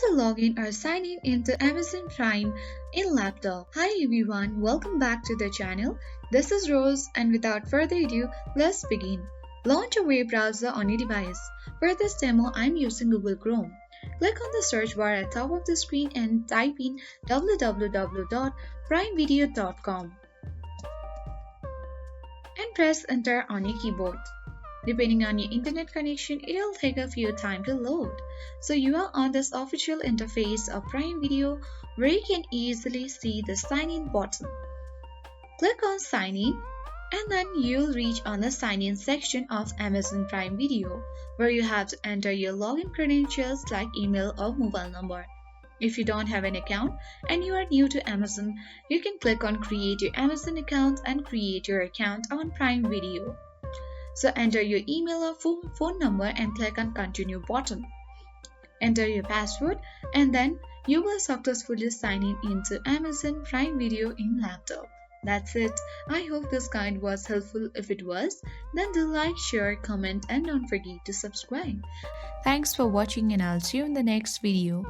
to log in or sign in into Amazon Prime in laptop. Hi everyone, welcome back to the channel. This is Rose, and without further ado, let's begin. Launch a web browser on your device. For this demo, I'm using Google Chrome. Click on the search bar at the top of the screen and type in www.primevideo.com and press enter on your keyboard. Depending on your internet connection, it will take a few time to load. So you are on this official interface of Prime Video where you can easily see the sign in button. Click on sign in and then you'll reach on the sign in section of Amazon Prime Video where you have to enter your login credentials like email or mobile number. If you don't have an account and you are new to Amazon, you can click on create your Amazon account and create your account on Prime Video. So enter your email or phone number and click on continue button. Enter your password and then you will successfully sign in into Amazon Prime Video in laptop. That's it. I hope this guide was helpful. If it was, then do like, share, comment and don't forget to subscribe. Thanks for watching and I'll see you in the next video.